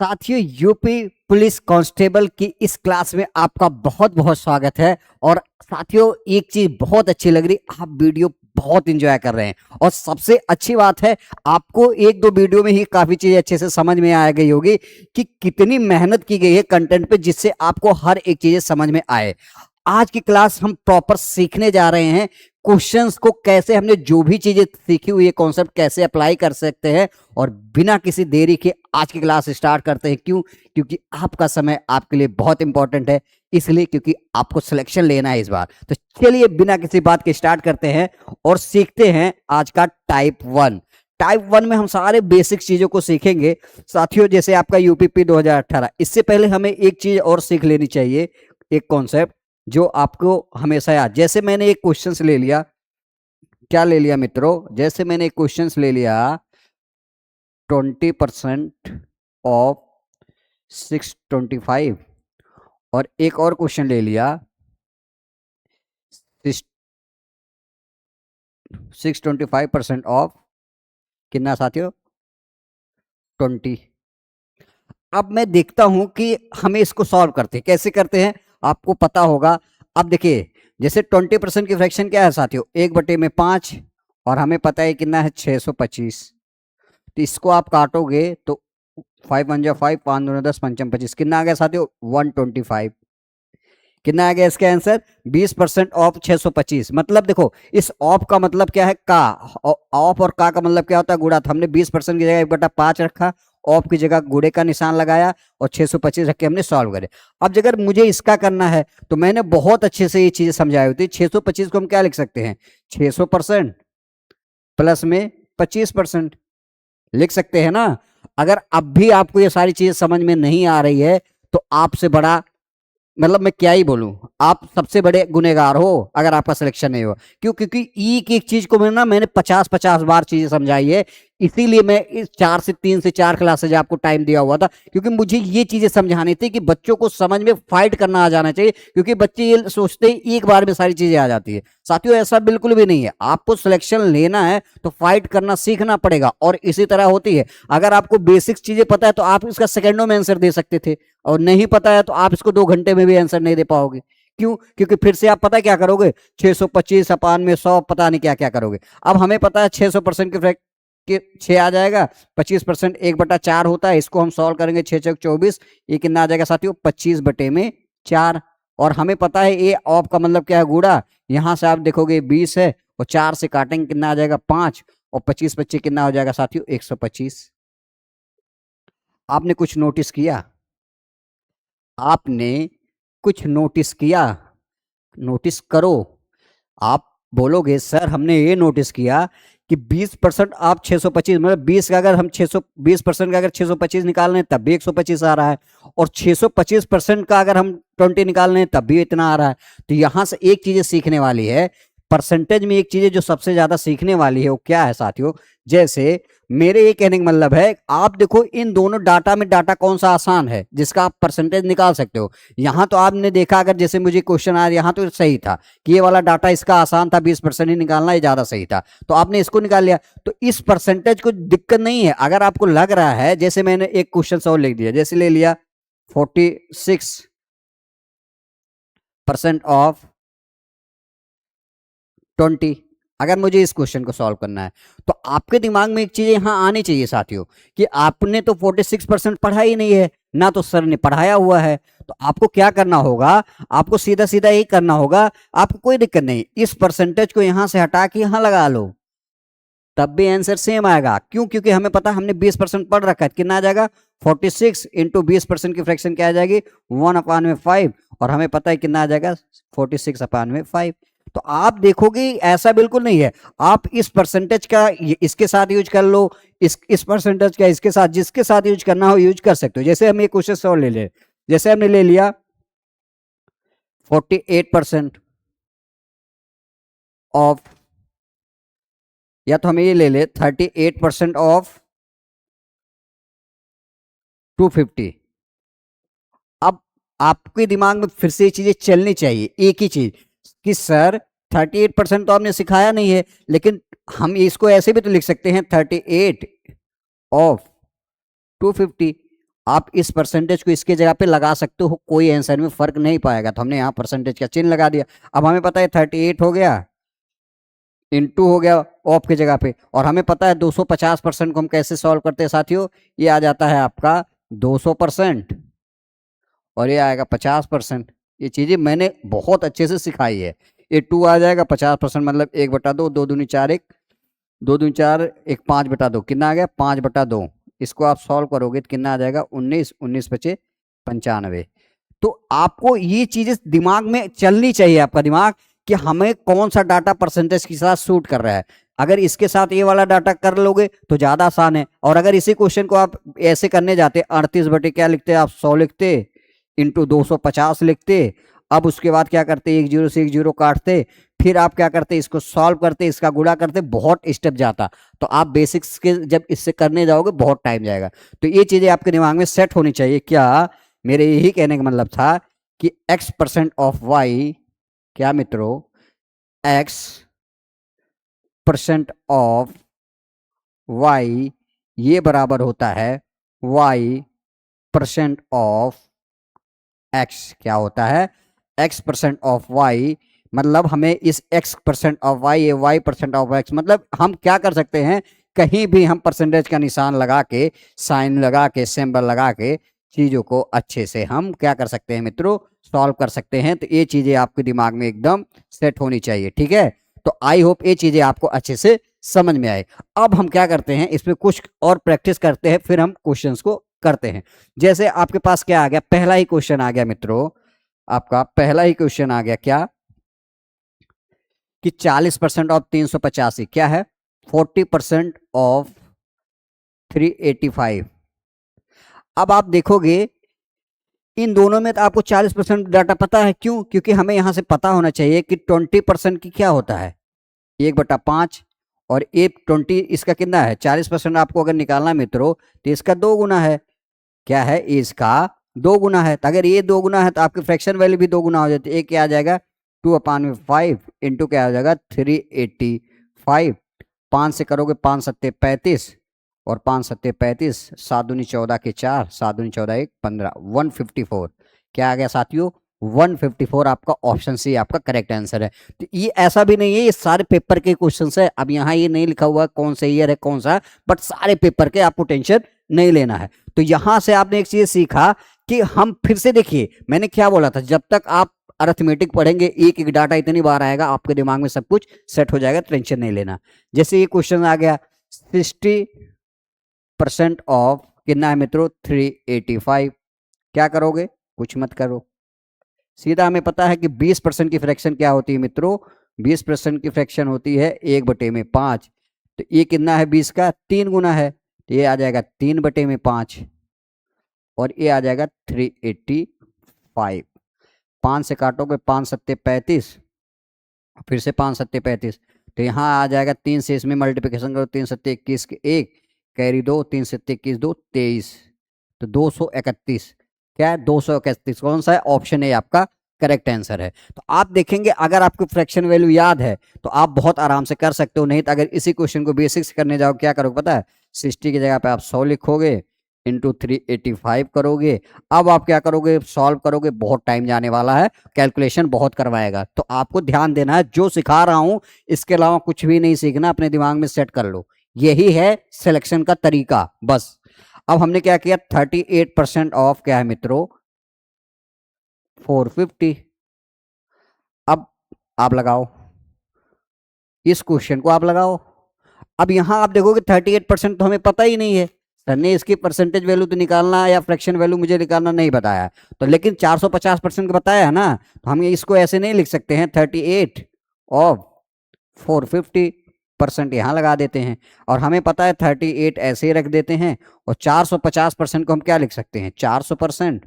साथियों, UP police constable की इस क्लास में आपका बहुत बहुत स्वागत है। और साथियों, एक चीज बहुत अच्छी लग रही, आप वीडियो बहुत एंजॉय कर रहे हैं। और सबसे अच्छी बात है, आपको एक दो वीडियो में ही काफी चीजें अच्छे से समझ में आ गई होगी कि कितनी मेहनत की गई है कंटेंट पे, जिससे आपको हर एक चीज समझ में आए। आज की क्लास हम प्रॉपर सीखने जा रहे हैं क्वेश्चंस को, कैसे हमने जो भी चीजें सीखी हुई है कॉन्सेप्ट कैसे अप्लाई कर सकते हैं। और बिना किसी देरी के आज की क्लास स्टार्ट करते हैं। क्यों? क्योंकि आपका समय आपके लिए बहुत इंपॉर्टेंट है, इसलिए क्योंकि आपको सिलेक्शन लेना है इस बार। तो चलिए बिना किसी बात के स्टार्ट करते हैं और सीखते हैं आज का टाइप 1। टाइप 1 में हम सारे बेसिक चीजों को सीखेंगे साथियों। जैसे आपका यूपीपी 2018, इससे पहले हमें एक चीज और सीख लेनी चाहिए, एक कॉन्सेप्ट जो आपको हमेशा याद। जैसे मैंने एक क्वेश्चंस ले लिया, क्या ले लिया मित्रों? जैसे मैंने एक क्वेश्चंस ले लिया 20% ऑफ 625, और एक और क्वेश्चन ले लिया 625% ऑफ कितना साथियों? 20। अब मैं देखता हूं कि हमें इसको सॉल्व करते हैं, कैसे करते हैं आपको पता होगा। अब देखिए, जैसे 20% की फ्रैक्शन क्या है साथियों? 1/5, और हमें पता है कितना है 625। तो इसको आप काटोगे तो 5 1 जा 5, 5 2 10, 5 25, कितना आ गया साथियों? 125। कितना आ गया इसका आंसर? 20% ऑफ 625। मतलब देखो, इस ऑफ का मतलब क्या है? का। ऑफ और का मतलब क्या होता है? गुणा। तो हमने 20% की जगह 1/5 रखा, ऑफ की जगह गुणे का निशान लगाया, और 625 रख के हमने सॉल्व करे। अब अगर मुझे इसका करना है तो मैंने बहुत अच्छे से ये चीजें समझाई होती। 625 को हम क्या लिख सकते हैं? 600% प्लस में 25% लिख सकते हैं ना। अगर अब भी आपको ये सारी चीजें समझ में नहीं आ रही है तो आपसे बड़ा, मतलब मैं क्या ही बोलूं, आप सबसे बड़े गुनेगार हो अगर आपका सिलेक्शन नहीं हो। क्यों? क्योंकि एक एक चीज को मैंने 50-50 बार चीजें समझाई है। इसीलिए मैं इस 3 से 4 क्लासेज आपको टाइम दिया हुआ था, क्योंकि मुझे ये चीजें समझानी थी कि बच्चों को समझ में फाइट करना आ जाना चाहिए। क्योंकि बच्चे ये सोचते हैं एक बार में सारी चीजें आ जाती है। साथियों, ऐसा बिल्कुल भी नहीं है। आपको सिलेक्शन लेना है तो फाइट करना सीखना पड़ेगा, और इसी तरह होती है। अगर आपको बेसिक चीजें पता है तो आप इसका सेकंडों में आंसर दे सकते थे, और नहीं पता है तो आप इसको 2 घंटे में भी आंसर नहीं दे पाओगे। क्यों? क्योंकि फिर से आप पता है क्या करोगे? 625 अपान में 100, पता नहीं क्या क्या करोगे। अब हमें पता है 600% के फ्रैक्ट के 6 आ जाएगा, 25% 1/4 होता है। इसको हम सॉल्व करेंगे, 6 चौक 24, ये कितना आ जाएगा साथियों? 25/4। और हमें पता है ये ऑफ का मतलब क्या है? गुणा। यहां से आप देखोगे 20 है, और 4 से काटेंगे कितना आ जाएगा? 5, और 25/25 कितना हो जाएगा साथियों? 125। आपने कुछ नोटिस किया? आपने कुछ नोटिस किया? नोटिस करो। आप बोलोगे सर हमने ये नोटिस किया कि 20% आप 625, मतलब 20 का अगर हम 620% का अगर 625 निकाल रहे हैं तब भी 125 आ रहा है, और 625% का अगर हम 20 निकाल रहे हैं तब भी इतना आ रहा है। तो यहां से एक चीज सीखने वाली है, परसेंटेज में एक चीज जो सबसे ज्यादा सीखने वाली है वो क्या है साथियों? जैसे मेरे ये कहने का मतलब है, आप देखो इन दोनों डाटा में डाटा कौन सा आसान है जिसका आप परसेंटेज निकाल सकते हो। यहां तो आपने देखा, अगर जैसे मुझे क्वेश्चन आ रहा है, यहां तो सही था कि ये वाला डाटा इसका आसान था, 20% ही निकालना, ये ज्यादा सही था, तो आपने इसको निकाल लिया। तो इस परसेंटेज को दिक्कत नहीं है। अगर आपको लग रहा है, जैसे मैंने एक क्वेश्चन और लिख दिया, जैसे ले लिया 46% ऑफ 20। अगर मुझे इस क्वेश्चन को सॉल्व करना है तो आपके दिमाग में एक चीज यहां आनी चाहिए साथियों, कि आपने तो 46% पढ़ा ही नहीं है ना, तो सर ने पढ़ाया हुआ है। तो आपको क्या करना होगा? आपको सीधा सीधा यही करना होगा। आपको कोई दिक्कत नहीं, इस परसेंटेज को यहां से हटा के यहां लगा लो, तब भी आंसर सेम आएगा। क्यों? क्योंकि हमें पता, हमने 20% पढ़ रखा है। कितना आ जाएगा? 46 इंटू 20% की फ्रैक्शन क्या आ जाएगी? 1/5। और हमें पता है कितना आ जाएगा? 46/5। तो आप देखोगे ऐसा बिल्कुल नहीं है। आप इस परसेंटेज का इसके साथ यूज कर लो, इस परसेंटेज का इसके साथ, जिसके साथ यूज करना हो यूज कर सकते हो। जैसे हम ये क्वेश्चन और ले ले, जैसे हमने ले लिया 48% ऑफ, या तो हम ये ले ले 38% ऑफ 250। अब आपके दिमाग में फिर से ये चीजें चलनी चाहिए, एक ही चीज कि सर 38% तो आपने सिखाया नहीं है, लेकिन हम इसको ऐसे भी तो लिख सकते हैं 38 ऑफ 250। आप इस परसेंटेज को इसके जगह पे लगा सकते हो, कोई आंसर में फर्क नहीं पाएगा। तो हमने यहाँ परसेंटेज का चिन्ह लगा दिया। अब हमें पता है 38 हो गया, इंटू हो गया ऑफ की जगह पे, और हमें पता है 250% को हम कैसे सॉल्व करते हैं साथियों। ये आ जाता है आपका 200% और ये आएगा 50%। ये चीजें मैंने बहुत अच्छे से सिखाई है। ये 2 आ जाएगा 50%, मतलब 1/2, 2 दूनी 4, 1 2 दूनी 4, 1 5/2, कितना आ गया 5/2। इसको आप सॉल्व करोगे तो कितना आ जाएगा 19, 19 बचे 95। तो आपको ये चीजें दिमाग में चलनी चाहिए, आपका दिमाग, कि हमें कौन सा डाटा परसेंटेज के साथ सूट कर रहा है। अगर इसके साथ ये वाला डाटा कर लोगे तो ज्यादा आसान है। और अगर इसी क्वेश्चन को आप ऐसे करने जाते 38 बटे क्या लिखते आप 100 लिखते, इंटू 250 लिखते, अब उसके बाद क्या करते 1 0 से 1 0 काटते, फिर आप क्या करते इसको सॉल्व करते, इसका गुणा करते, बहुत स्टेप जाता। तो आप बेसिक्स के जब इससे करने जाओगे बहुत टाइम जाएगा। तो ये चीजें आपके दिमाग में सेट होनी चाहिए। क्या मेरे यही कहने का मतलब था कि x% ऑफ y, क्या मित्रों, x% ऑफ y ये बराबर होता है y% ऑफ x। क्या होता है x% ऑफ y, मतलब हमें इस x% ऑफ y, ये y% ऑफ x, मतलब हम क्या कर सकते हैं, कहीं भी हम परसेंटेज का निशान लगा के, साइन लगा के, सिंबल लगा के चीजों को अच्छे से हम क्या कर सकते हैं मित्रों, सॉल्व कर सकते हैं। तो ये चीजें आपके दिमाग में एकदम सेट होनी चाहिए, ठीक है। तो आई होप ये चीजें आपको अच्छे से समझ में आए। अब हम क्या करते हैं, इसमें कुछ और प्रैक्टिस करते हैं, फिर हम क्वेश्चंस को करते हैं। जैसे आपके पास क्या आ गया, पहला ही क्वेश्चन आ गया मित्रों, आपका पहला ही क्वेश्चन आ गया क्या, कि 40% ऑफ 385 क्या है, 40% ऑफ 385। अब आप देखोगे इन दोनों में तो आपको 40% डाटा पता है, क्यों, क्योंकि हमें यहां से पता होना चाहिए कि 20% की क्या होता है 1/5, और 20 इसका कितना है 40% आपको अगर निकालना है मित्रों तो इसका 2 गुना है। क्या है, इसका 2 गुना है। तो अगर ये 2 गुना है तो आपकी फ्रैक्शन वैल्यू भी 2 गुना हो जाती है। एक क्या आ जाएगा 2/5 इंटू क्या हो जाएगा 385। 5 से करोगे 5 सत्ते 35 और 5 सत्ते 35, 7 दूनी 14 के 4, 7 दूनी 14 1 15, 154। क्या आ गया साथियों 154। आपका ऑप्शन सी आपका करेक्ट आंसर है। तो ये ऐसा भी नहीं है ये सारे पेपर के क्वेश्चन है। अब यहाँ ये नहीं लिखा हुआ कौन सा ईयर है कौन सा, बट सारे पेपर के, आपको टेंशन नहीं लेना है। तो यहां से आपने एक चीज सीखा कि हम फिर से देखिए मैंने क्या बोला था, जब तक आप अरिथमेटिक पढ़ेंगे एक एक डाटा इतनी बार आएगा आपके दिमाग में सब कुछ सेट हो जाएगा, टेंशन नहीं लेना। जैसे ये क्वेश्चन आ गया 60% ऑफ कितना है मित्रों 385। क्या करोगे, कुछ मत करो, सीधा हमें पता है कि 20% की फ्रैक्शन क्या होती है मित्रों, 20% की फ्रैक्शन होती है 1/5। तो ये कितना है 20 का 3 गुना है, तो ये आ जाएगा 3/5 और ये आ जाएगा 385। 5 से काटोगे 5 सत्ते 35, फिर से 5 सत्ते 35, तो यहाँ आ जाएगा 3 से इसमें मल्टीप्लिकेशन करो 3 सत्ते 21 के 1 कैरी 2, 3 सत्ते 21 2 23, तो 231। क्या है 231, कौन सा है ऑप्शन ए आपका करेक्ट आंसर है। तो आप देखेंगे अगर आपको फ्रैक्शन वैल्यू याद है तो आप बहुत आराम से कर सकते हो। नहीं तो अगर इसी क्वेश्चन को बेसिक्स करने जाओ क्या करोगे पता है, 60 की जगह पे आप 100 लिखोगे इंटू 385 करोगे। अब आप क्या करोगे, सॉल्व करोगे, बहुत टाइम जाने वाला है, कैलकुलेशन बहुत करवाएगा। तो आपको ध्यान देना है, जो सिखा रहा हूं इसके अलावा कुछ भी नहीं सीखना, अपने दिमाग में सेट कर लो। यही है सिलेक्शन का तरीका बस। अब हमने क्या किया 38% ऑफ क्या है मित्रों 450। अब आप लगाओ, इस क्वेश्चन को आप लगाओ। अब यहां आप देखोगे 38% तो हमें पता ही नहीं है, सर ने इसकी परसेंटेज वैल्यू तो निकालना या फ्रैक्शन वैल्यू मुझे निकालना नहीं बताया, तो लेकिन 450% का बताया है ना, तो हम इसको ऐसे नहीं लिख सकते हैं 38 ऑफ 450% यहां लगा देते हैं, और हमें पता है 38 ऐसे ही रख देते हैं, और 450% को हम क्या लिख सकते हैं 400%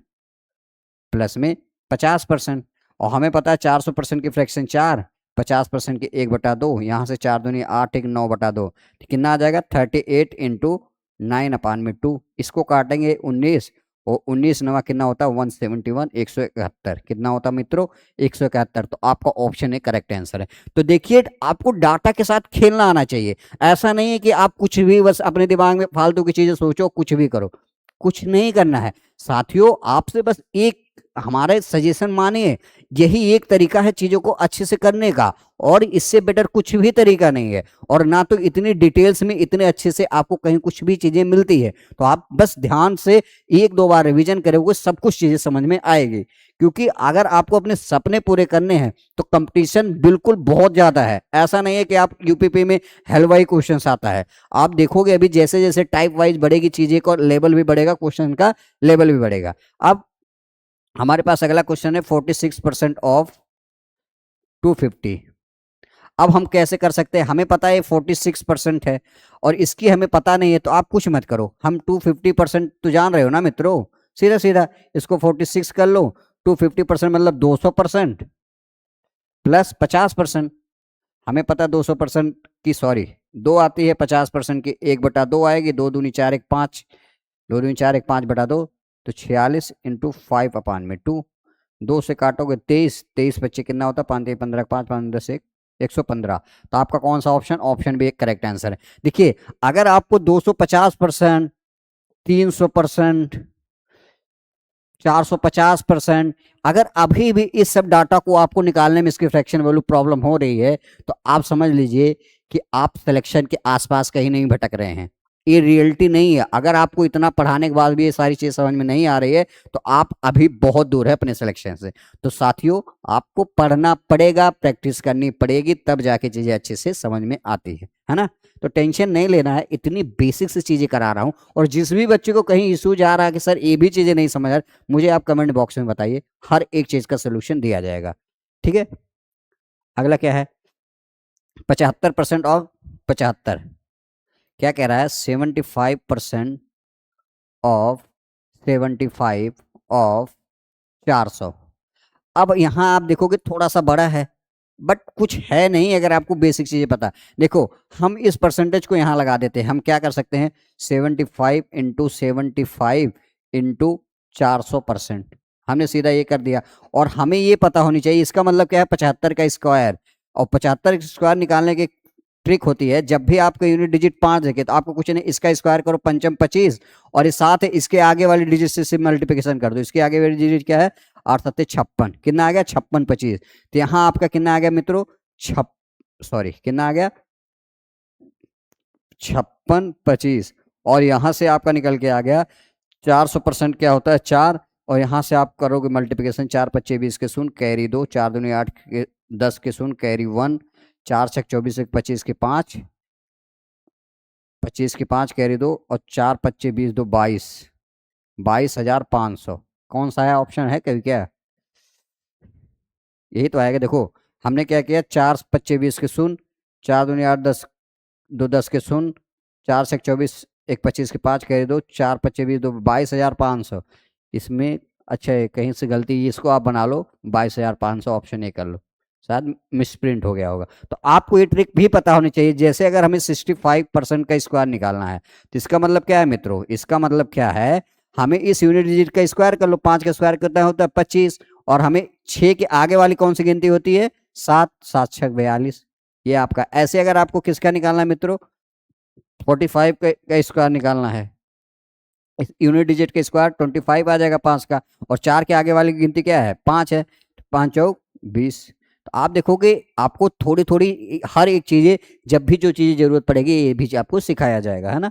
प्लस में 50%, और हमें पता है 400% की फ्रैक्शन 4, 50% की 1/2, यहाँ से 4 दूनी 8 1 9/2, कितना आ जाएगा 38 इंटू 9/2। इसको काटेंगे 19, और 19 नवा कितना होता है 171, 171 कितना होता मित्रों 171। तो आपका ऑप्शन है करेक्ट आंसर है। तो देखिए आपको डाटा के साथ खेलना आना चाहिए। ऐसा नहीं है कि आप कुछ भी बस अपने दिमाग में फालतू की चीजें सोचो कुछ भी करो। कुछ नहीं करना है साथियों, आपसे बस एक हमारे सजेशन मानिए, यही एक तरीका है चीजों को अच्छे से करने का, और इससे बेटर कुछ भी तरीका नहीं है, और ना तो इतनी डिटेल्स में इतने अच्छे से आपको कहीं कुछ भी चीजें मिलती है। तो आप बस ध्यान से एक दो बार रिवीजन करोगे सब कुछ चीजें समझ में आएगी, क्योंकि अगर आपको अपने सपने पूरे करने हैं तो कंपटीशन बिल्कुल बहुत ज्यादा है। ऐसा नहीं है कि आप यूपीपी में हलवाई क्वेश्चन आता है, आप देखोगे अभी जैसे जैसे टाइप वाइज बढ़ेगी चीजें का लेवल भी बढ़ेगा, क्वेश्चन का लेवल भी बढ़ेगा। अब हमारे पास अगला क्वेश्चन है 46% ऑफ 250। अब हम कैसे कर सकते हैं, हमें पता है 46% है और इसकी हमें पता नहीं है, तो आप कुछ मत करो, हम 250% तो जान रहे हो ना मित्रों, सीधा सीधा इसको 46 कर लो, 250% मतलब 200% प्लस 50%। हमें पता 200% की, सॉरी, दो आती है 50% की, 1/2 आएगी, 2×2 = 4, 1 5, 2×2 = 4, 1 5/2, तो 46 × 5/2, 2 से काटोगे 23, 23 बच्चे कितना होता है, 5 15, 5 5 10 1, 115। तो आपका कौन सा ऑप्शन, ऑप्शन भी एक करेक्ट आंसर है। देखिए अगर आपको 250%, 300%, 450%, अगर अभी भी इस सब डाटा को आपको निकालने में इसकी फ्रैक्शन वैल्यू प्रॉब्लम हो रही है, तो आप समझ लीजिए कि आप सिलेक्शन के आसपास कहीं नहीं भटक रहे हैं, ये रियलिटी नहीं है। अगर आपको इतना पढ़ाने के बाद भी ये सारी चीज समझ में नहीं आ रही है, तो आप अभी बहुत दूर है अपने सिलेक्शन से। तो साथियों आपको पढ़ना पड़ेगा, प्रैक्टिस करनी पड़ेगी, तब जाके चीजें अच्छे से समझ में आती है ना। तो टेंशन नहीं लेना है, इतनी बेसिक से चीजें करा रहा हूं, और जिस भी बच्चे को कहीं इशू जा रहा है कि सर ये भी चीजें नहीं समझ आ रही, मुझे आप कमेंट बॉक्स में बताइए, हर एक चीज का सोल्यूशन दिया जाएगा। ठीक है, अगला क्या है, 75% ऑफ 75, क्या कह रहा है, 75% ऑफ 75 ऑफ 400। अब यहां आप देखोगे थोड़ा सा बड़ा है, बट कुछ है नहीं अगर आपको बेसिक चीजें पता। देखो हम इस परसेंटेज को यहां लगा देते हैं, हम क्या कर सकते हैं, 75 × 75 × 400%, हमने सीधा ये कर दिया। और हमें ये पता होनी चाहिए इसका मतलब क्या है, 75 का स्क्वायर, और 75 स्क्वायर निकालने की ट्रिक होती है, जब भी आपका यूनिट डिजिट 5 देखे तो आपको कुछ नहीं, इसका स्क्वायर करो, पंचम 25, और इस साथ इसके आगे वाली डिजिट से मल्टीप्लिकेशन कर दो, इसके आगे वाली डिजिट क्या है, 8 7 56, कितना आ गया, 56 25। तो यहाँ आपका कितना आ गया मित्रों, कितना आ गया, 56 25, और यहां से आपका निकल के आ गया 400% क्या होता है 4, और यहां से आप करोगे मल्टीप्लिकेशन, 4 5 20 के शून्य कैरी 2, 4 दूनी 8 के 10 के शून्य कैरी 1, 4 6 24 25 के 5, 25 के 5 कैरी 2, और 4 25 20 2 22, 22,500। कौन सा है ऑप्शन है कभी क्या, यही तो आएगा। देखो हमने क्या किया, 4 25 20 के शून्य, 4 दूनी 8 10, 2 10 के शून्य, 4 से 24 1 25 के 5 कैरी 2, 4 25 20 2 22,500। इसमें अच्छा है कहीं से गलती, इसको आप बना लो 22,500, ऑप्शन ए कर लो, शायद मिसप्रिंट हो गया होगा। तो आपको ये ट्रिक भी पता होनी चाहिए, जैसे अगर हमें 65% का स्क्वायर निकालना है, तो इसका मतलब क्या है मित्रों, इसका मतलब क्या है, हमें इस यूनिट डिजिट का स्क्वायर कर लो, 5 का स्क्वायर कितना होता है 25, और हमें 6 के आगे वाली कौन सी गिनती होती है, 7, 7 6 42, ये आपका। ऐसे अगर आपको किसका निकालना है मित्रों, 45 का स्क्वायर निकालना है, यूनिट डिजिट का स्क्वायर 25 आ जाएगा 5 का, और 4 के आगे वाली गिनती क्या है, 5 है, 5 चौक 20। तो आप देखोगे आपको थोड़ी थोड़ी हर एक चीजें, जब भी जो चीजें जरूरत पड़ेगी ये भी आपको सिखाया जाएगा, है ना।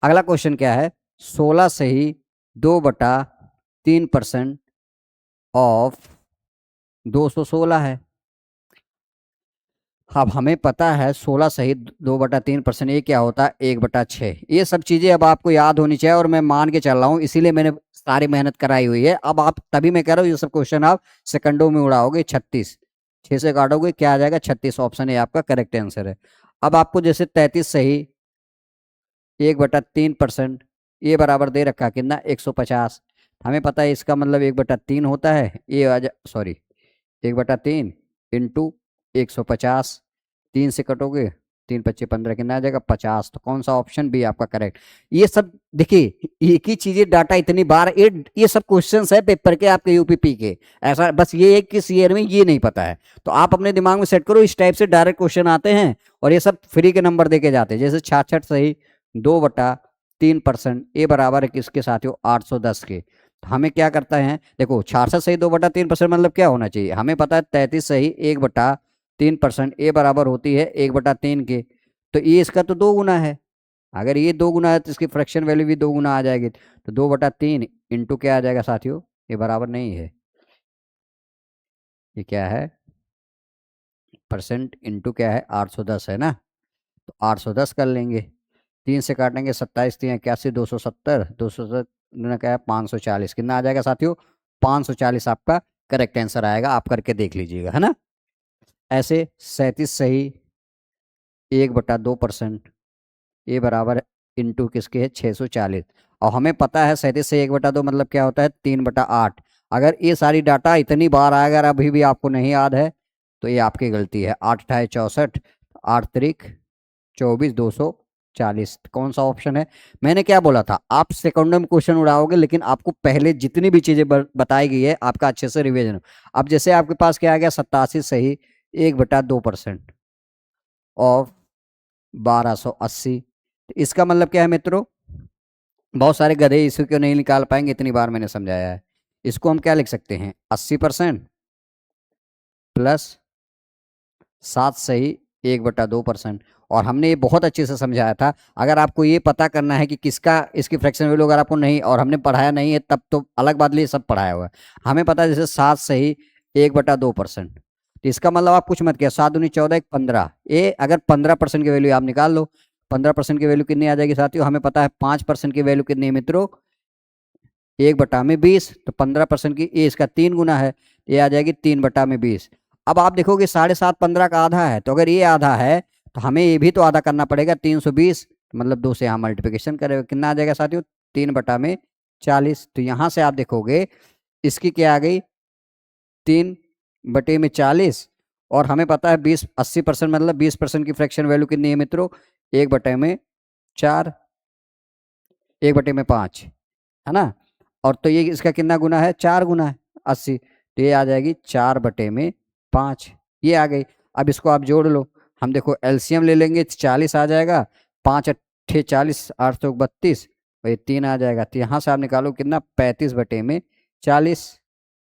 अगला क्वेश्चन क्या है, 16 से ही 2/3% ऑफ 216 है। अब हमें पता है 16 सहित 2/3%, ये क्या होता है, 1/6। ये सब चीजें अब आपको याद होनी चाहिए, और मैं मान के चल रहा हूँ, इसीलिए मैंने सारी मेहनत कराई हुई है। अब आप, तभी मैं कह रहा हूँ ये सब क्वेश्चन आप सेकंडों में उड़ाओगे। 36, 6 से काटोगे क्या आ जाएगा, 36, ऑप्शन ए आपका करेक्ट आंसर है। अब आपको जैसे 33 सही 1/3%, ये बराबर दे रखा कितना, 150। हमें पता है इसका मतलब 1/3 होता है, ये सॉरी 1/3 इंटू 150, 3 से कटोगे, 3 25 15, कितना आ जाएगा 50। तो कौन सा ऑप्शन भी आपका करेक्ट। ये सब देखिए एक ही चीजें डाटा इतनी बार, ये सब क्वेश्चंस है पेपर के आपके यूपीपी के, ऐसा बस ये है किस ईयर में ये नहीं पता है, तो आप अपने दिमाग में सेट करो, इस टाइप से डायरेक्ट क्वेश्चन आते हैं, और ये सब फ्री के नंबर देके जाते हैं। जैसे 66 सही 3%, ए बराबर है किसके साथियों 810 के। तो हमें क्या करता है, देखो 66 सही 2/3% मतलब क्या होना चाहिए, हमें पता है 33 सही 1/3%, ए बराबर होती है 1/3 के। तो ये इसका तो 2 गुना है, अगर ये 2 गुना है तो इसकी फ्रैक्शन वैल्यू भी 2 गुना आ जाएगी। तो 2/3 इंटू क्या आ जाएगा साथियों, ये बराबर नहीं है, ये क्या है परसेंट इंटू क्या है 810 है ना। तो 810 कर लेंगे, 3 से काटेंगे 27 3 81 270, 270 क्या है 540, कितना आ जाएगा साथियों 540 आपका करेक्ट आंसर आएगा, आप करके देख लीजिएगा है ना। ऐसे 37 सही 1/2%, ये बराबर इंटू किसके है 640। और हमें पता है 37 से 1/2 मतलब क्या होता है 3/8। अगर ये सारी डाटा इतनी बार आए अगर अभी भी आपको नहीं याद है तो ये आपकी गलती है। 8×8 = 64, 8×3 = 24, 240 कौन सा ऑप्शन है। मैंने क्या बोला था, आप सेकंडम क्वेश्चन उड़ाओगे लेकिन आपको पहले जितनी भी चीजें बताई गई है आपका अच्छे से रिवीजन हो। अब जैसे आपके पास क्या आ गया 87 सही 1/2% ऑफ 1280, इसका मतलब क्या है मित्रों, बहुत सारे गधे इसको नहीं निकाल पाएंगे, इतनी बार मैंने समझाया है। इसको हम क्या लिख सकते हैं 80% प्लस 7 सही 1/2%। और हमने ये बहुत अच्छे से समझाया था, अगर आपको ये पता करना है कि किसका इसकी फ्रैक्शन वैल्यू अगर आपको नहीं और हमने पढ़ाया नहीं है तब तो अलग बात, लिए सब पढ़ाया हुआ है। हमें पता है जैसे 7 सही 1/2%, तो इसका मतलब आप कुछ मत किया 7 दूनी 14 1 15, ये अगर 15% की वैल्यू आप निकाल लो, 15% की वैल्यू कितनी आ जाएगी साथियों, हमें पता है 5% की वैल्यू कितनी है मित्रों 1/20, तो 15% की ये इसका 3 गुना है, ये आ जाएगी 3/20। अब आप देखोगे 7.5 15 का आधा है, तो अगर ये आधा है तो हमें ये भी तो आधा करना पड़ेगा 320, मतलब 2 से यहाँ मल्टीप्लिकेशन करेगा कितना आ जाएगा साथियों 3/40। तो यहाँ से आप देखोगे इसकी क्या आ गई 3/40, और हमें पता है 80% मतलब 20% की फ्रैक्शन वैल्यू कितनी है मित्रों 1/4, 1/5 है ना। और तो ये इसका कितना गुना है 4 गुना है 80, तो ये आ जाएगी 4/5, ये आ गई। अब इसको आप जोड़ लो, हम देखो एलसीएम ले लेंगे 40 आ जाएगा, 5×8 = 40, 832, और ये 3 आ जाएगा, तो यहाँ से आप निकालो कितना 35/40,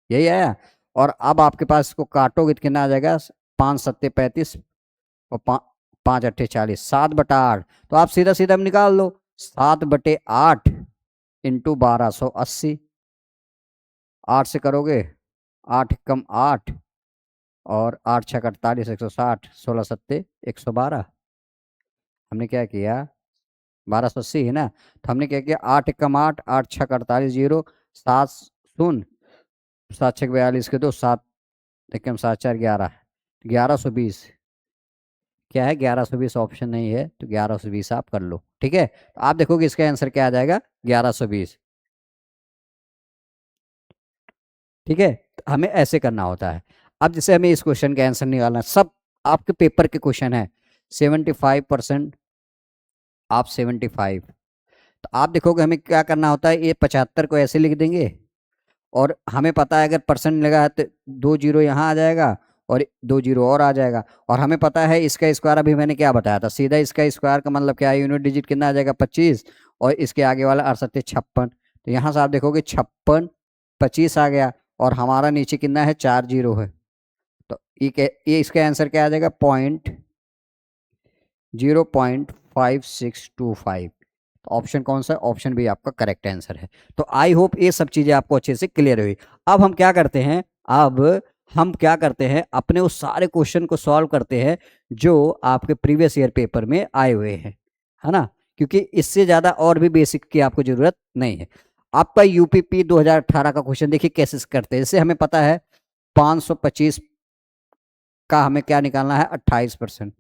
यही आया। और अब आपके पास इसको काटोगे तो कितना आ जाएगा 5×7 = 35 और 5×8 = 40, 7/8। तो आप सीधा सीधा निकाल लो 7/8 इंटू 1280, 8 से करोगे 8 कम 8 और 8×6 = 48, 160, 16×7 = 112। हमने क्या किया 1280 है ना, तो हमने क्या किया 8 कम 8, 8×6 = 48, 0 7 शून्य, 7×6 = 42 के 2, 7 एकम 7×4 11, 1120 क्या है 1120 ऑप्शन नहीं है, तो 1120 आप कर लो ठीक है। तो आप देखोगे इसका आंसर क्या आ जाएगा 1120, ठीक है। तो हमें ऐसे करना होता है। अब जैसे हमें इस क्वेश्चन का आंसर निकालना है, सब आपके पेपर के क्वेश्चन है 75%, आप 75, तो आप देखोगे हमें क्या करना होता है, ये 75 को ऐसे लिख देंगे, और हमें पता है अगर परसेंट लगा है तो 2 जीरो यहाँ आ जाएगा और 2 जीरो और आ जाएगा। और हमें पता है इसका स्क्वायर, अभी मैंने क्या बताया था, सीधा इसका स्क्वायर का मतलब क्या है यूनिट डिजिट कितना आ जाएगा 25, और इसके आगे वाला 68 56, तो यहाँ से आप देखोगे 56 25 आ गया, और हमारा नीचे कितना है 4 जीरो है, तो ये इसका आंसर क्या आ जाएगा 0.5625। ऑप्शन कौन सा, ऑप्शन भी आपका करेक्ट आंसर है। तो आई होप ये सब चीजें आपको अच्छे से क्लियर हुई। अब हम क्या करते हैं, अब हम क्या करते हैं अपने उस सारे क्वेश्चन को सॉल्व करते हैं जो आपके प्रीवियस ईयर पेपर में आए हुए हैं, है ना, क्योंकि इससे ज्यादा और भी बेसिक की आपको जरूरत नहीं है। आपका यूपीपी 2018 का क्वेश्चन देखिए कैसे करते हैं। जैसे हमें पता है 525 का हमें क्या निकालना है 28%।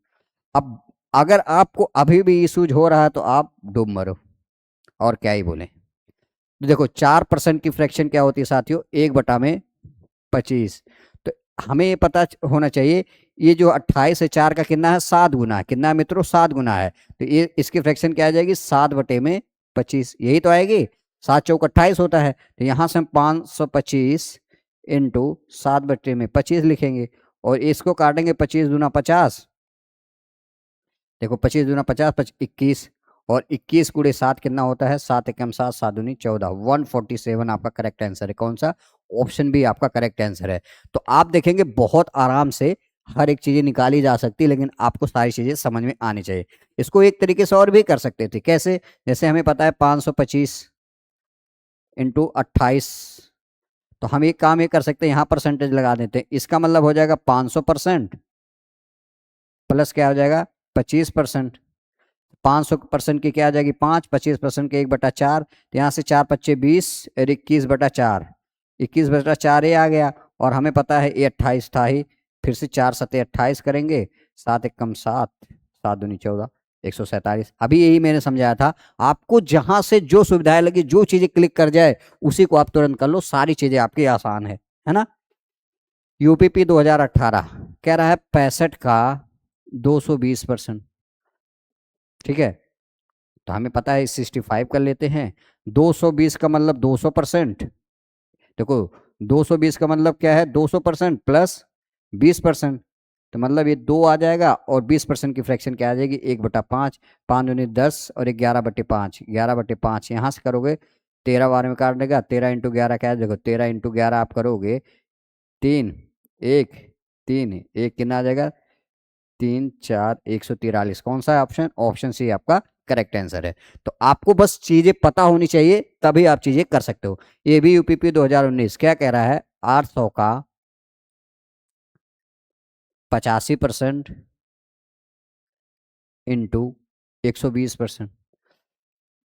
अब अगर आपको अभी भी इशूज हो रहा है तो आप डूब मरो, और क्या ही बोले। तो देखो 4% की फ्रैक्शन क्या होती है साथियों 1/25, तो हमें ये पता होना चाहिए ये जो 28 है 4 का कितना है 7 गुना है, कितना है मित्रों 7 गुना है, तो ये इसकी फ्रैक्शन क्या आ जाएगी 7/25, यही तो आएगी, 7×4 = 28 होता है। तो यहाँ से हम 525 इंटू 7/25 लिखेंगे, और इसको काटेंगे 25 दूना 50, देखो 25 दूना 50 21, और 21 गुणे 7 कितना होता है? 7 एकम 7, 7 दूनी 14, 147 आपका करेक्ट आंसर है। कौन सा? ऑप्शन बी आपका करेक्ट आंसर है। तो आप देखेंगे बहुत आराम से हर एक चीजें निकाली जा सकती है, लेकिन आपको सारी चीजें समझ में आनी चाहिए। इसको एक तरीके से और भी कर सकते थे। कैसे? जैसे हमें पता है 525 इंटू 28, तो हम एक काम ये कर सकते हैं, यहाँ परसेंटेज लगा देते हैं। इसका मतलब हो जाएगा 500% प्लस क्या हो जाएगा? 25%। 500% की क्या आ जाएगी? 5, 25% के 1/4, तो यहाँ से 4 पच्चे 20 और 21/4, 21/4 ये आ गया। और हमें पता है ये 28 था ही, फिर से 4 सते 28 करेंगे, 7 एकम 7, 7 दूनी 14, 147। अभी यही मैंने समझाया था आपको, जहां से जो सुविधाएं लगी, जो चीजें क्लिक कर जाए उसी को आप तुरंत कर लो, सारी चीजें आपकी आसान है ना। यूपीपी 2018 कह रहा है 65 का 220%। ठीक है, तो हमें पता है 65 कर लेते हैं। 220 का मतलब 200%। देखो 220 का मतलब क्या है? 200% प्लस 20%, तो मतलब ये 2 आ जाएगा, और 20% की फ्रैक्शन क्या आ जाएगी? 1/5, 5 दूनी 10 और 11/5, 11/5 यहाँ से करोगे 13 बार में काट देगा। 13 इंटू 11 क्या है? देखो 13 इंटू 11 आप करोगे 3, 1, 3, 1 कितना आ जाएगा? 3, 4, 143। कौन सा है ऑप्शन? ऑप्शन सी आपका करेक्ट आंसर है। तो आपको बस चीजें पता होनी चाहिए, तभी आप चीजें कर सकते हो। ये भी यूपीपी 2019 क्या कह रहा है? 800 का 85% इंटू 120%।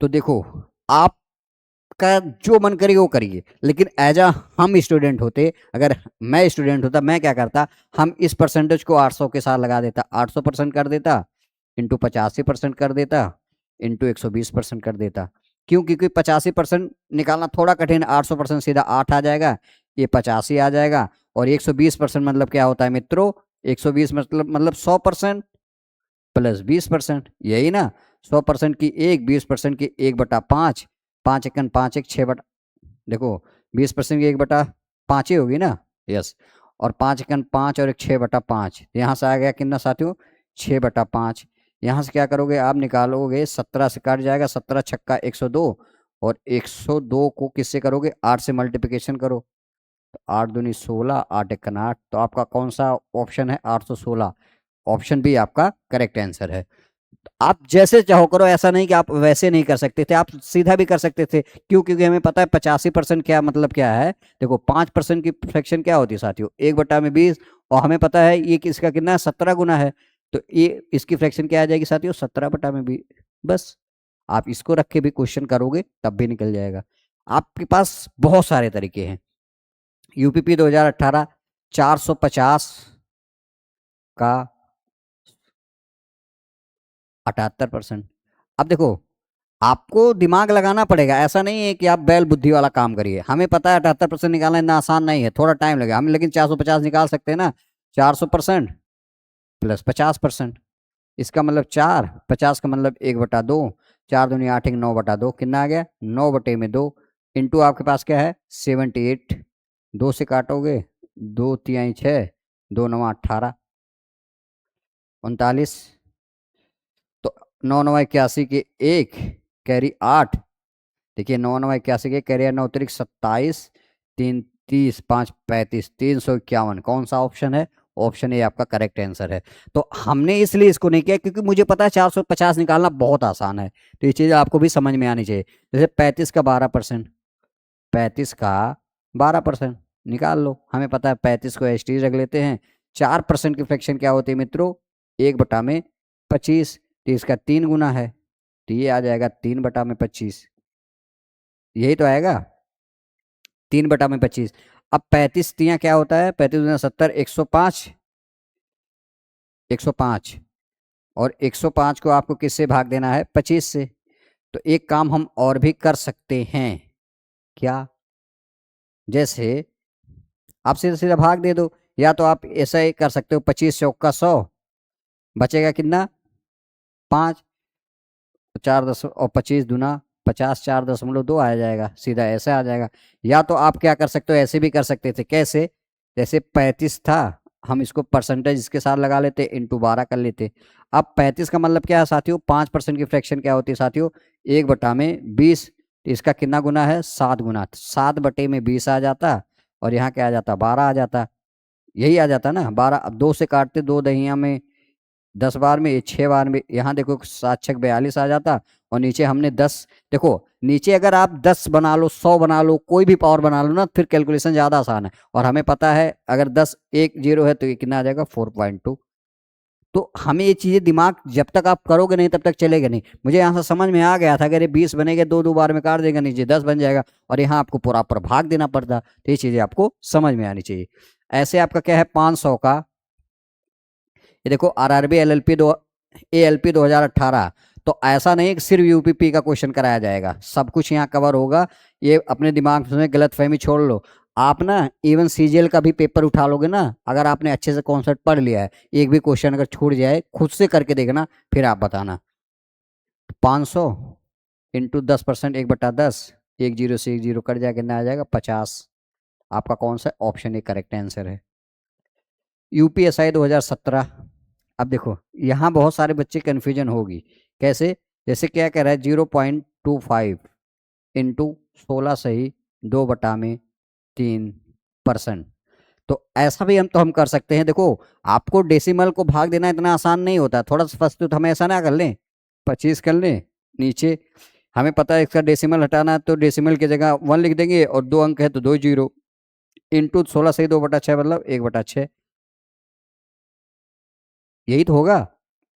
तो देखो आपका जो मन करे वो करिए, लेकिन एज अ हम स्टूडेंट होते, अगर मैं स्टूडेंट होता, मैं क्या करता? हम इस परसेंटेज को 800 के साथ लगा देता, 800% कर देता, इंटू 85% कर देता, इंटू 120% कर देता। क्यों? क्योंकि 85% निकालना थोड़ा कठिन है। 800% सीधा 8 आ जाएगा, ये 85 आ जाएगा, और 120% मतलब क्या होता है मित्रों? 120 मतलब 100% प्लस 20%, यही ना। 100% की 1, 20% की 1/5, 5 एकन 5 एक 6 बटा, देखो 20% की 1/5 ही होगी ना। यस, और 5 एकन 5 और एक 6/5, यहाँ से आ गया कितना साथियों? 6/5। यहाँ से क्या करोगे आप? निकालोगे 17 से काट जाएगा, 17 छक्का 102, और 102 को किससे करोगे? 8 से मल्टीप्लिकेशन करो, तो 8 दूनी 16, 8 एकन 8, तो आपका कौन सा ऑप्शन है? 816। ऑप्शन बी आपका करेक्ट आंसर है। आप जैसे चाहो करो, ऐसा नहीं कि आप वैसे नहीं कर सकते थे, आप सीधा भी कर सकते थे। क्यों? क्योंकि हमें पता है 85% क्या मतलब क्या है। देखो 5% की फ्रैक्शन क्या होती है साथियों? 1/20, और हमें पता है ये किसका कितना है? 17 गुना है, तो ये इसकी फ्रैक्शन क्या आ जाएगी साथियों? 17/20। बस आप इसको रख के भी क्वेश्चन करोगे तब भी निकल जाएगा। आपके पास बहुत सारे तरीके हैं। यूपीपी 2018 450 का 78%। अब देखो आपको दिमाग लगाना पड़ेगा, ऐसा नहीं है कि आप बैल बुद्धि वाला काम करिए। हमें पता है 78% निकालना इतना आसान नहीं है, थोड़ा टाइम लगेगा हम, लेकिन 450 निकाल सकते हैं ना। 400% प्लस 50%, इसका मतलब 4, 50 का मतलब 1/2, 4 दूनी 8, 9/2, कितना आ गया? 9/2, इंटू आपके पास क्या है? 78, 2 से काटोगे 2 तिहाई 6, 2 9 18, 39, तो 9 9 81 के 1 कैरी 8, देखिए 9 9 81 के कैरियर 9 तिरिक 27, 3 30, 5 35, 351। कौन सा ऑप्शन है? ऑप्शन ए आपका करेक्ट आंसर है। तो हमने इसलिए इसको नहीं किया क्योंकि मुझे पता है 450 निकालना बहुत आसान है, तो ये चीज़ आपको भी समझ में आनी चाहिए। जैसे 35 का 12%, 35 का 12% निकाल लो। हमें पता है 35 को एच टी रख लेते हैं। 4% की फ्रैक्शन क्या होती है मित्रों? 1/25, तो इसका 3 गुना है, तो ये आ जाएगा 3/25, यही तो आएगा 3/25। अब 35 तिया क्या होता है? 35×70, 105, 105, और 105 को आपको किससे भाग देना है? 25 से। तो एक काम हम और भी कर सकते हैं, क्या? जैसे आप सीधा सीधा भाग दे दो, या तो आप ऐसा ही कर सकते हो, 25 चौका 100, बचेगा कितना? 5, 4 और 25 दूना 50, 4.2 आ जाएगा, सीधा ऐसे आ जाएगा। या तो आप क्या कर सकते हो? ऐसे भी कर सकते थे। कैसे? जैसे 35 था, हम इसको परसेंटेज इसके साथ लगा लेते, इंटू 12 कर लेते। अब 35 का मतलब क्या है साथियों, 5% की फ्रैक्शन क्या होती है साथियों, 1/20। तो इसका कितना गुना है, 7 गुना। 7/20 आ जाता, और यहाँ क्या आ जाता, 12 आ जाता। यही आ जाता ना 12। अब 2 से काटते, 2 दहिया में 10 बार में, ये 6 बार में, यहाँ देखो 7×6 = 42 आ जाता। और नीचे हमने 10, देखो नीचे अगर आप 10 बना लो, 100 बना लो, कोई भी पावर बना लो ना, फिर कैलकुलेशन ज्यादा आसान है। और हमें पता है अगर 10 1 0 है तो ये कितना आ जाएगा, 4.2। तो हमें ये चीजें दिमाग जब तक आप करोगे नहीं तब तक चलेगा नहीं। मुझे यहाँ से समझ में आ गया था, अगर ये 20 बनेगा, 2 बार में काट देगा, नीचे 10 बन जाएगा, और यहाँ आपको पूरा पर भाग देना पड़ता। तो ये चीजें आपको समझ में आनी चाहिए। ऐसे आपका क्या है, 500 का, ये देखो आरआरबी एलएलपी दो एएलपी 2018। तो ऐसा नहीं कि सिर्फ यूपीपी का क्वेश्चन कराया जाएगा, सब कुछ यहाँ कवर होगा। ये अपने दिमाग में गलतफहमी छोड़ लो। आप ना इवन सीजीएल का भी पेपर उठा लोगे ना, अगर आपने अच्छे से कॉन्सेप्ट पढ़ लिया है, एक भी क्वेश्चन अगर छूट जाए, खुद से करके देखना, फिर आप बताना। 500 इंटू 10%, 1/10, 10 से 10 कट जाएगा, कितना आ जाएगा, 50। आपका कौन सा ऑप्शन ए करेक्ट आंसर है। यूपीएसआई 2017। अब देखो यहाँ बहुत सारे बच्चे कंफ्यूजन होगी, कैसे, जैसे क्या कह रहा है, 0.25 इंटू 16 सही 2/3%। तो ऐसा भी हम कर सकते हैं। देखो आपको डेसिमल को भाग देना इतना आसान नहीं होता, थोड़ा सा फर्स्ट तो हमें ऐसा ना कर लें, 25 कर लें, नीचे हमें पता है इसका डेसिमल हटाना है, तो डेसिमल की जगह 1 लिख देंगे, और 2 अंक है तो 2 जीरो, इंटू 16 सही 2/6 मतलब 1/6। यही तो होगा।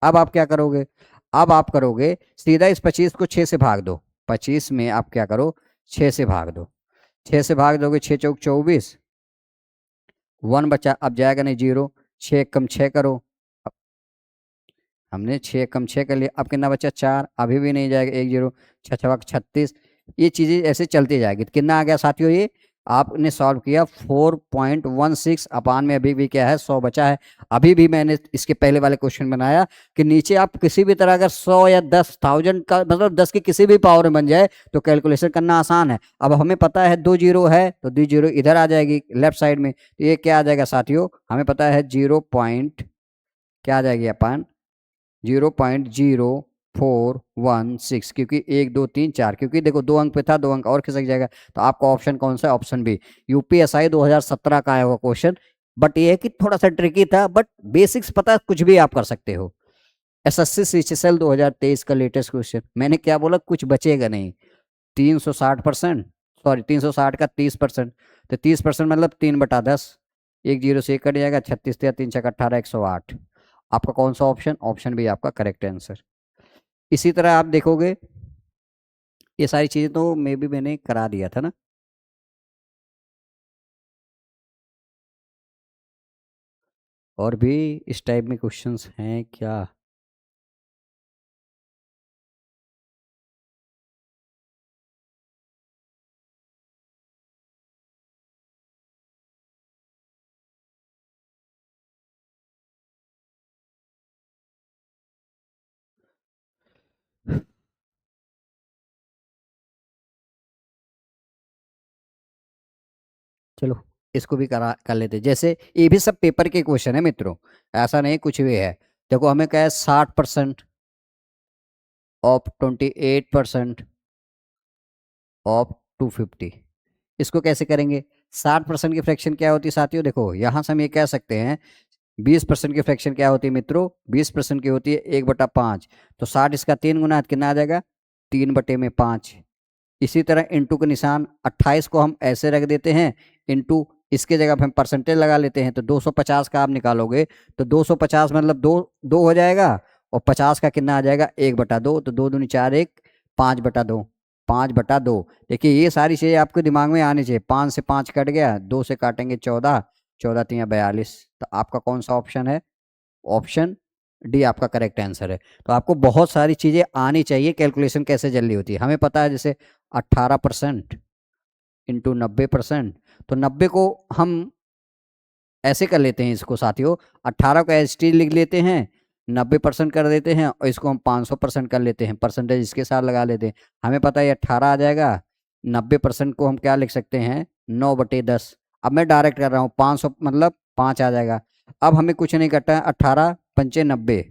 अब आप क्या करोगे, अब आप करोगे सीधा इस 25 को 6 से भाग दो। 25 में आप क्या करो, 6 से भाग दो। 6 से भाग दोगे, 6 चौक 24, 1 बचा, अब जाएगा नहीं, 0। 6 कम 6 करो, अब हमने 6 कम 6 कर लिया, अब कितना बचा, 4, अभी भी नहीं जाएगा, 1 0, 6 छक 36। ये चीजें ऐसे चलती जाएगी। तो कितना आ गया साथियों, ये आपने सॉल्व किया 4.16 अपान में, अभी भी क्या है, 100 बचा है। अभी भी मैंने इसके पहले वाले क्वेश्चन बनाया कि नीचे आप किसी भी तरह अगर 100 या 10,000 का मतलब 10 की किसी भी पावर में बन जाए तो कैलकुलेशन करना आसान है। अब हमें पता है 2 जीरो है, तो 2 जीरो इधर आ जाएगी लेफ्ट साइड में, तो ये क्या आ जाएगा साथियों, हमें पता है 0 पॉइंट क्या आ जाएगी अपन, 0.0416, क्योंकि 1 2 3 4, क्योंकि देखो 2 अंक पे था, 2 अंक और खिसक जाएगा। तो आपका ऑप्शन कौन सा है, ऑप्शन बी। यूपीएसआई 2017 का आया हुआ क्वेश्चन, बट ये है कि थोड़ा सा ट्रिकी था, बट बेसिक्स पता है, कुछ भी आप कर सकते हो। एसएससी सीएचएसएल 2023 का लेटेस्ट क्वेश्चन, मैंने क्या बोला, कुछ बचेगा नहीं। 360%, सॉरी 360 का 30%, तो 30% मतलब 3/10, 1 0 से 1 कट जाएगा, 36 3 6 18, 108। आपका कौन सा ऑप्शन, ऑप्शन बी आपका करेक्ट आंसर। इसी तरह आप देखोगे, ये सारी चीजें तो मे भी मैंने करा दिया था ना। और भी इस टाइप में क्वेश्चंस हैं क्या। चलो इसको भी करा कर लेते, जैसे ये भी सब पेपर के क्वेश्चन है मित्रों, ऐसा नहीं कुछ भी है। देखो हमें क्या है, 60% ऑफ 28% ऑफ 250, इसको कैसे करेंगे। 60% की फ्रैक्शन क्या होती है साथियों, देखो यहां से हम ये कह सकते हैं, 20% की फ्रैक्शन क्या होती है मित्रों, 20% की होती है 1/5। तो 60 इसका 3 गुना है, तो कितना आ जाएगा, 3/5। इसी तरह इंटू का निशान, 28 को हम ऐसे रख देते हैं, इंटू इसके जगह पे हम परसेंटेज लगा लेते हैं, तो 250 का आप निकालोगे, तो 250 मतलब दो दो हो जाएगा, और 50 का कितना आ जाएगा, 1/2, तो 2 दूनी 4 1, 5/2, 5/2। देखिए ये सारी चीजें आपके दिमाग में आनी चाहिए। 5 से 5 कट गया, 2 से काटेंगे 14, 14 3 42। तो आपका कौन सा ऑप्शन है, ऑप्शन डी आपका करेक्ट आंसर है। तो आपको बहुत सारी चीजें आनी चाहिए, कैलकुलेशन कैसे जल्दी होती है। हमें पता है जैसे 18% इंटू 90%, तो 90 को हम ऐसे कर लेते हैं इसको साथियों, 18 को एच टी लिख लेते हैं, 90% कर देते हैं, और इसको हम 500% कर लेते हैं, परसेंटेज इसके साथ लगा लेते हैं। हमें पता है 18 आ जाएगा, 90% को हम क्या लिख सकते हैं, 9/10। अब मैं डायरेक्ट कर रहा हूँ, 500 मतलब 5 आ जाएगा, अब हमें कुछ नहीं करना है, 18 पंचे 90।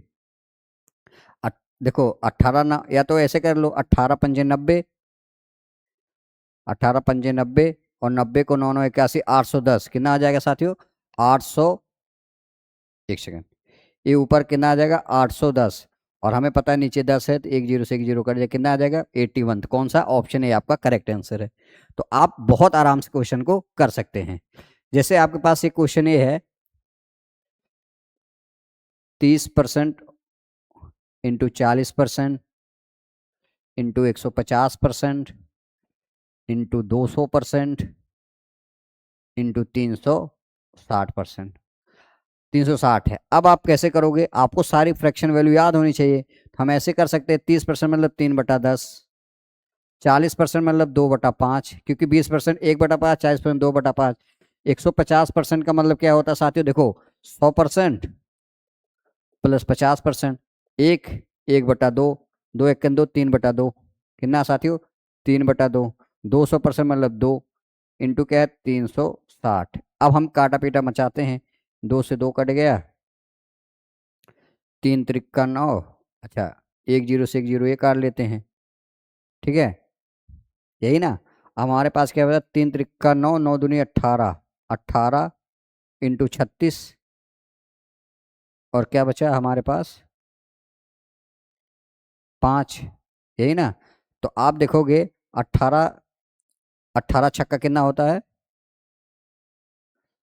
देखो 18 या तो ऐसे कर लो, 18 पंजे 90, 18 पंजे 90 और 90 को 9 9 81, 810 कितना आ जाएगा साथियों? 800, एक सेकंड, ये ऊपर कितना आ जाएगा? 810, और हमें पता है नीचे 10 है, तो एक जीरो से एक जीरो कट जाए, कितना आ जाएगा? 81। तो कौन सा ऑप्शन है आपका करेक्ट आंसर है? तो आप बहुत आराम से क्वेश्चन को कर सकते हैं। जैसे आपके पास एक क्वेश्चन ये है, 30% इंटू 40% इंटू 150% इंटू 200% इंटू 360%। 360 है। अब आप कैसे करोगे? आपको सारी फ्रैक्शन वैल्यू याद होनी चाहिए। तो हम ऐसे कर सकते हैं, 30% मतलब 3/10, 40% मतलब 2/5, क्योंकि 20% 1/5, 40% 2/5, 150% का मतलब क्या होता है साथियों? देखो 100% प्लस 50%, 1/2, 2 3/2, कितना साथियों? 3/2, 200% मतलब 2 इंटू क्या है? 360। अब हम काटा पीटा मचाते हैं, 2 से 2 कट गया, 3 त्रिका 9, अच्छा एक जीरो से एक जीरो ये काट लेते हैं, ठीक है, यही ना। अब हमारे पास क्या बचा? 3 त्रिका 9, 9 दूनी 18, 18 इंटू 36, और क्या बचा हमारे पास? 5, यही ना। तो आप देखोगे 18, 18 छक्का कितना होता है?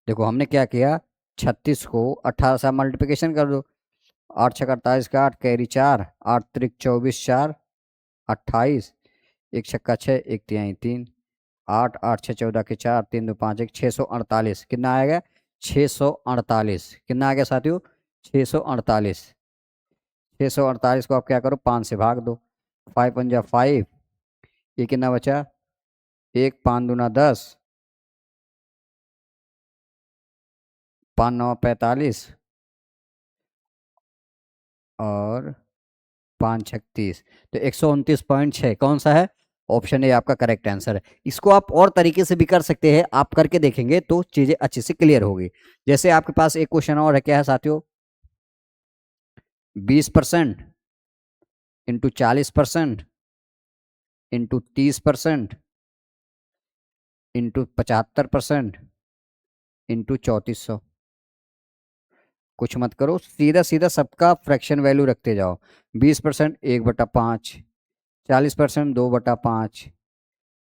देखो हमने क्या किया, 36 को 18 से मल्टीप्लिकेशन कर दो, 8 छक्का 48 का 8, कैरी 4, 8 त्रिक 24, 4 28, एक छक्का 6, एक तिहाई 3, 8 8 6 14 के 4, 3 2 5 1, 648 कितना आएगा? 648 कितना आ गया साथियों? 648। 648 को आप क्या करो? 5 से भाग दो, 5 × 5, ये कितना बचा? 1 5 दूना 10, 5 9 45 और 5 36, तो 129.6 कौन सा है? ऑप्शन ए आपका करेक्ट आंसर है। इसको आप और तरीके से भी कर सकते हैं, आप करके देखेंगे तो चीजें अच्छे से क्लियर होगी। जैसे आपके पास एक क्वेश्चन और है, क्या है साथियों? 20% इंटू 40% इंटू 30% इंटू 75% इंटू 3400। कुछ मत करो, सीधा सीधा सबका फ्रैक्शन वैल्यू रखते जाओ। 20% 1/5, 40% 2/5,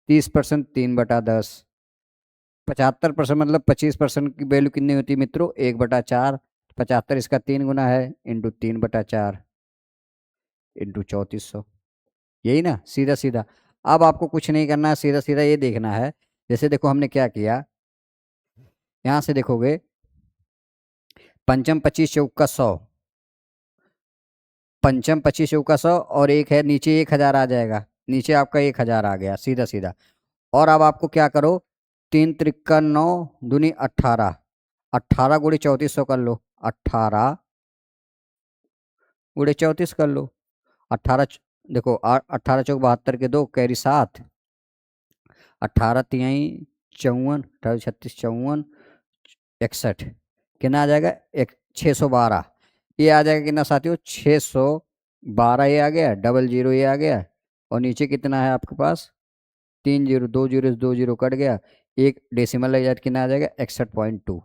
30% 3/10, 75% मतलब 25% की वैल्यू कितनी होती है मित्रों? 1/4, 75 इसका 3 गुना है, इंटू 3/4 इंटू 3400, यही ना, सीधा सीधा। अब आपको कुछ नहीं करना है, सीधा सीधा ये देखना है। जैसे देखो हमने क्या किया, यहां से देखोगे, पंचम 25 चौका 100, पंचम 25 चौका 100, और एक है नीचे 1000 आ जाएगा, नीचे आपका 1000 आ गया, सीधा सीधा। और अब आपको क्या करो, 3 त्रिका 9 दूनी 18, 18 गुणे 3400 कर लो, 18 गुणे 34 कर लो, 18 देखो 18 चौक 72 के 2, कैरी 7, 18 तिहाई 54, 18 36 54, 61 कितना आ जाएगा? 612, ये आ जाएगा कितना साथियों? 612, ये आ गया, डबल जीरो ये आ गया, और नीचे कितना है आपके पास? 3 जीरो, 2 जीरो से 2 जीरो कट गया, एक डेसिमल लग जाए, कितना आ जाएगा? 61.2।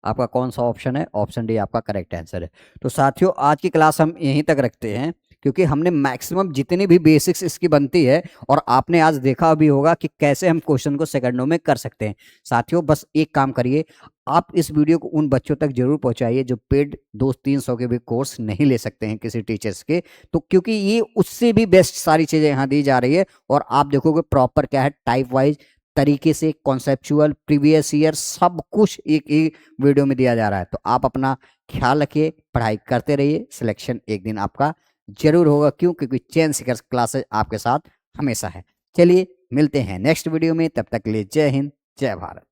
आपका कौन सा ऑप्शन है? ऑप्शन डी आपका करेक्ट आंसर है। तो साथियों आज की क्लास हम यहीं तक रखते हैं, क्योंकि हमने मैक्सिमम जितनी भी बेसिक्स इसकी बनती है, और आपने आज देखा भी होगा कि कैसे हम क्वेश्चन को सेकंडों में कर सकते हैं। साथियों बस एक काम करिए, आप इस वीडियो को उन बच्चों तक जरूर पहुंचाइए जो पेड 200-300 के भी कोर्स नहीं ले सकते हैं किसी टीचर्स के, तो क्योंकि ये उससे भी बेस्ट सारी चीजें यहाँ दी जा रही है, और आप देखोगे प्रॉपर क्या है, टाइप वाइज तरीके से, कॉन्सेप्चुअल, प्रीवियस ईयर, सब कुछ एक ही वीडियो में दिया जा रहा है। तो आप अपना ख्याल रखिए, पढ़ाई करते रहिए, सिलेक्शन एक दिन आपका जरूर होगा। क्यों? क्योंकि चेन सीकर्स क्लासेस आपके साथ हमेशा है। चलिए मिलते हैं नेक्स्ट वीडियो में, तब तक के लिए जय हिंद, जय भारत।